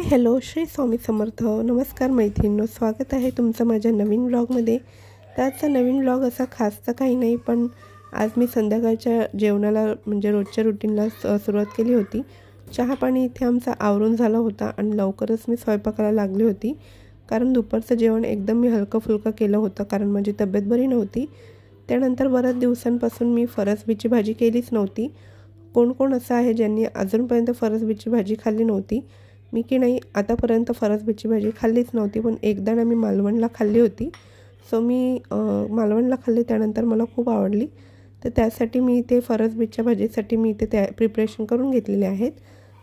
Hi hello Shri Swami Samarth. नमस्कार मैत्रिणींनो, स्वागत आहे तुमचं माझ्या नवीन व्लॉगमध्ये। तर आजचा नवीन व्लॉग असा खास तर काही नाही, पण आज मी संध्याकाळच्या जेवणाला म्हणजे रोजच्या रुटीनला सुरुवात केली होती। चहा पाणी इथे आमचा आवरून झाला होता आणि लवकरच मी स्वयंपाकाला लागली होती, कारण दुपारचं जेवण एकदम मी हलकं फुलकं केलं होतं, कारण माझी तब्येत बरी नव्हती। त्यानंतर बऱ्याच दिवसांपासून मी फरसबीची भाजी केलीच नव्हती। कोण कोण असं आहे ज्यांनी अजूनपर्यंत फरसबीची भाजी खाल्ली नव्हती? मी की नाही आतापर्यंत फरसबीची भाजी खाल्लीच नव्हती, पण एकदा ना मी मालवणला खाल्ली होती। सो मी मालवणला खाल्ली, त्यानंतर मला खूप आवडली। तर त्यासाठी मी इथे फरसबीच्या भाजीसाठी मी इथे प्रिपरेशन करून घेतलेले आहेत।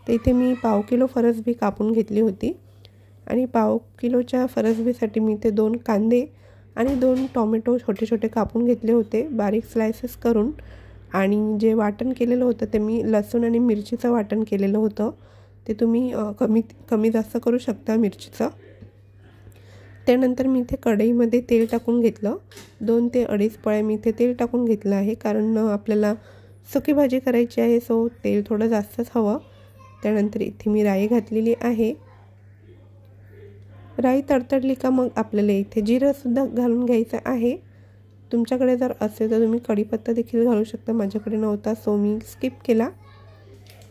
तर इथे मी पाव किलो फरसबी कापून घेतली होती आणि पाव किलोच्या फरसबीसाठी मी इथे 2 कांदे आणि 2 टोमॅटो छोटे छोटे कापून घेतले होते बारीक स्लाइसेस करून। आणि जे वाटण केलेलं होतं ते मी लसूण आणि मिरचीचं वाटण केलेलं होतं, ते तुम्ही कमी जास्त करू शकता मिरचीचं। त्यानंतर मी इथे कढईमध्ये तेल टाकून घेतलं, 2 ते 2.5 पळ्या मी इथे तेल टाकून घेतलं आहे, कारण आपल्याला सुकी भाजी करायची आहे, सो तेल थोडं जास्तच हवं। त्यानंतर इथे मी राई घातलेली आहे। राई तडतडली का मग आपल्याला इथे जिरंसुद्धा घालून घ्यायचं आहे। तुमच्याकडे जर असेल तर तुम्ही कढीपत्ता देखील घालू शकता, माझ्याकडे नव्हता सो मी स्किप केला।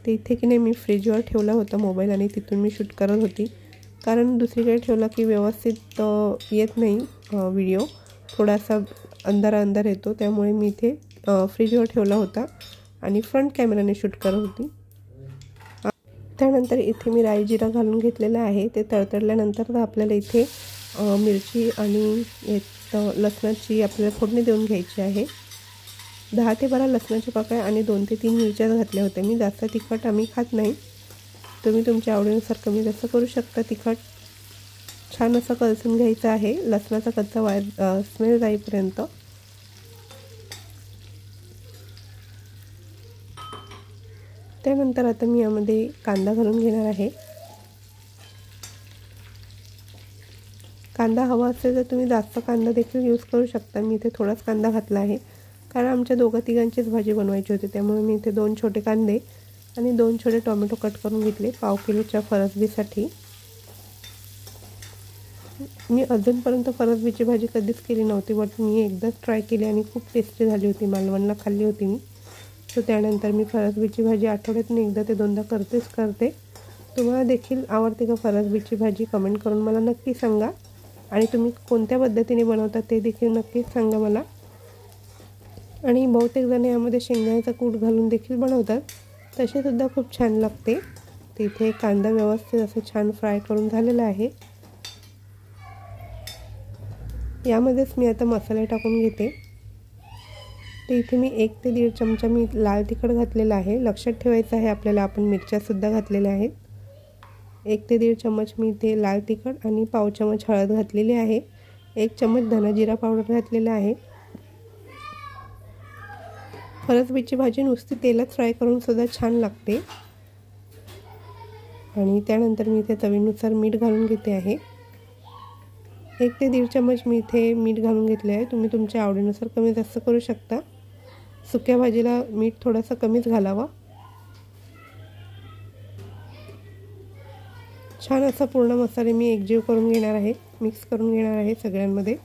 ते इथे की नाही मी फ्रीजवर ठेवला होता मोबाईल आणि तिथून मी शूट करत होती, कारण दुसरीकडे ठेवला की व्यवस्थित येत नाही व्हिडिओ, थोडासा अंधार येतो, त्यामुळे मी इथे फ्रीजवर ठेवला होता आणि फ्रंट कॅमेराने शूट करत होती। त्यानंतर इथे मी राई जिरा घालून घेतलेला आहे। ते तडतडल्यानंतर आपल्याला इथे मिरची आणि लसणाची आपल्याला फोडणी देऊन घ्यायची आहे। 10 ते 12 लसणाच्या पाकळ्या आणि 2 ते 3 मिरच्या घातल्या होत्या मी। जास्त तिखट आम्ही खात नाही, तुम्ही तुमच्या आवडीनुसार कमी जास्त करू शकता तिखट। छान असं कलसून घ्यायचं आहे लसणाचा कच्चा स्मेल जाईपर्यंत। त्यानंतर आता मी यामध्ये कांदा घालून घेणार आहे। कांदा हवा असेल तर तुम्ही जास्त कांदा देखील यूज करू शकता, मी इथे थोडाच कांदा घातला आहे, कारण आमच्या दोघं-तिघांचीच भाजी बनवायची होती, त्यामुळे मी इथे 2 छोटे कांदे आणि 2 छोटे टोमॅटो कट करून घेतले पाव किलोच्या फरसबीसाठी। मी अजूनपर्यंत फरसबीची भाजी कधीच केली नव्हती, बट मी एकदाच ट्राय केली आणि खूप टेस्टी झाली होती, मालवणला खाल्ली होती मी। सो त्यानंतर मी फरसबीची भाजी आठवड्यातून एकदा ते दोनदा करते। तुम्हाला देखील आवडते का फरसबीची भाजी? कमेंट करून मला नक्की सांगा, आणि तुम्ही कोणत्या पद्धतीने बनवता ते देखील नक्कीच सांगा मला। आणि बहुतेक जण यामध्ये शेंगदाण्याचा कूट घालून देखील बनवतात, तसे सुद्धा खूप छान लागते। तिथे कांदा व्यवस्थित असं छान फ्राय करून झालेला आहे। यामध्येच मी आता मसाले टाकून घेते। तर इथे मी 1 ते 1.5 चमचा मी लाल तिखट घातलेला आहे। लक्षात ठेवायचं आहे आपल्याला, आपण मिरच्यासुद्धा घातलेल्या आहेत। 1 ते 1.5 चमच मी इथे लाल तिखट आणि पाव चमच हळद घातलेली आहे। 1 चमच धना जिरा पावडर घातलेला आहे। फरसबीची भाजी नुसती तेलात फ्राय करून सुद्धा छान लागते। आणि त्यानंतर मी इथे चवीनुसार मीठ घालून घेते आहे। 1 ते 1.5 चमच मी इथे मीठ घालून घेतले आहे, तुम्ही तुमच्या आवडीनुसार कमी जास्त करू शकता। सुक्या भाजीला मीठ थोडंसं कमीच घालावं। छान असा पूर्ण मसाले मी एकजीव करून घेणार आहे, मिक्स करून घेणार आहे सगळ्यांमध्ये।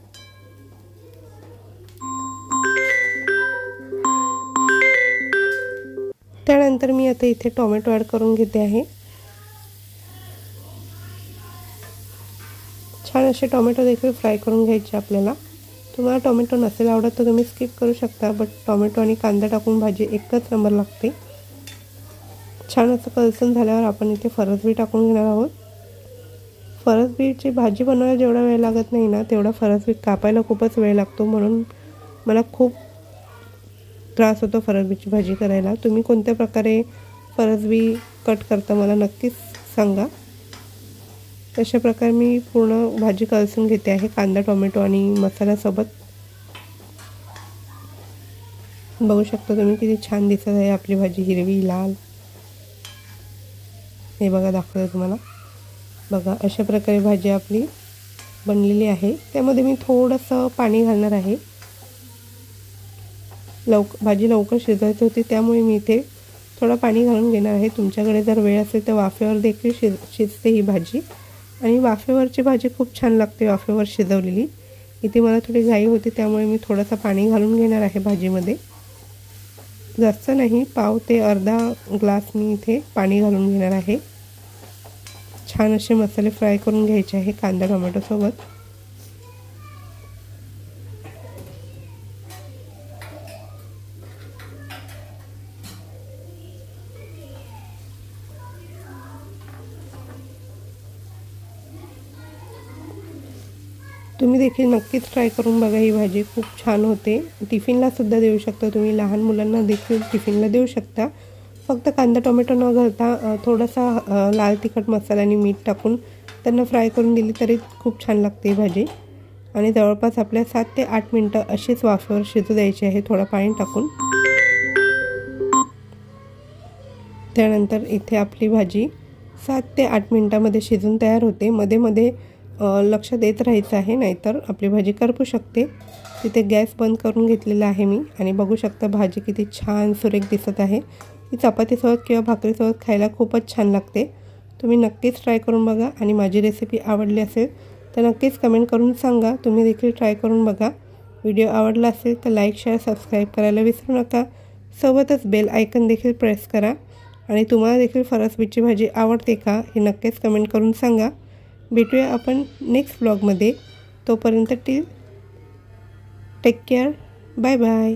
त्यानंतर मी आता इथे टोमॅटो ॲड करून घेते आहे। छान असे टोमॅटो देखील फ्राय करून घ्यायचे आपल्याला। तुम्हाला टोमॅटो नसेल आवडत तर तुम्ही स्किप करू शकता, बट टोमॅटो आणि कांदा टाकून भाजी एकच नंबर लागते। छान असं कलसून झाल्यावर आपण इथे फरसबी टाकून घेणार आहोत। फरसबीची भाजी बनवायला जेवढा वेळ लागत नाही ना, तेवढा फरसबी कापायला खूपच वेळ लागतो, म्हणून मला खूप त्रास होतो फरसबीची भाजी करायला। तुम्ही कोणत्या प्रकारे फरसबी कट करता मला नक्कीच सांगा। तशा प्रकारे मी पूर्ण भाजी कलसून घेते आहे कांदा टोमॅटो आणि मसाल्यासोबत। बघू शकता तुम्ही किती छान दिसत आहे आपली भाजी, हिरवी लाल। हे बघा, दाखवते तुम्हाला, बघा अशा प्रकारे भाजी आपली बनलेली आहे। त्यामध्ये मी थोडंसं पाणी घालणार आहे, भाजी लवकर शिजवायची होती, त्यामुळे मी इथे थोडं पाणी घालून घेणार आहे। तुमच्याकडे जर वेळ असेल तर वाफेवर देखील शिजते ही भाजी आणि वाफेवरची भाजी खूप छान लागते वाफेवर शिजवलेली। इथे मला थोडी घाई होती त्यामुळे मी थोडंसं पाणी घालून घेणार आहे भाजीमध्ये, जास्त नाही, पाव ते अर्धा ग्लास मी इथे पाणी घालून घेणार आहे। छान असे मसाले फ्राय करून घ्यायचे आहे कांदा टोमॅटो सोबत। तुम्ही देखील नक्कीच ट्राय करून बघा, ही भाजी खूप छान होते। टिफिनला सुद्धा देऊ शकता तुम्ही, लहान मुलांना देखील टिफिनला देऊ शकता। फक्त कांदा टोमॅटो न घालता थोडासा लाल तिखट मसाला आणि मीठ टाकून त्यांना फ्राय करून दिली तरी खूप छान लागते ही भाजी। आणि जवळपास आपल्या 7 ते 8 मिनिटं अशीच वाफेवर शिजू द्यायची आहे थोडं पाणी टाकून। त्यानंतर इथे आपली भाजी 7 ते 8 मिनिटांमध्ये शिजून तयार होते। मध्ये मध्ये लक्ष देत राहायचं आहे, नाहीतर आपली भाजी करपू शकते। तिथे गॅस बंद करून घेतलेला आहे मी आणि बघू शकता भाजी किती छान सुरेख दिसत आहे। ही चपातीसोबत किंवा भाकरीसोबत खायला खूपच छान लागते। तुम्ही नक्कीच ट्राय करून बघा आणि माझी रेसिपी आवडली असेल तर नक्कीच कमेंट करून सांगा। तुम्ही देखील ट्राय करून बघा। व्हिडिओ आवडला असेल तर लाईक शेअर सबस्क्राईब करायला विसरू नका। सोबतच बेल आयकन देखील प्रेस करा आणि तुम्हाला देखील फरसबीची भाजी आवडते का हे नक्कीच कमेंट करून सांगा। भेटूया आपण नेक्स्ट व्लॉगमध्ये, तोपर्यंत टेक केअर, बाय बाय।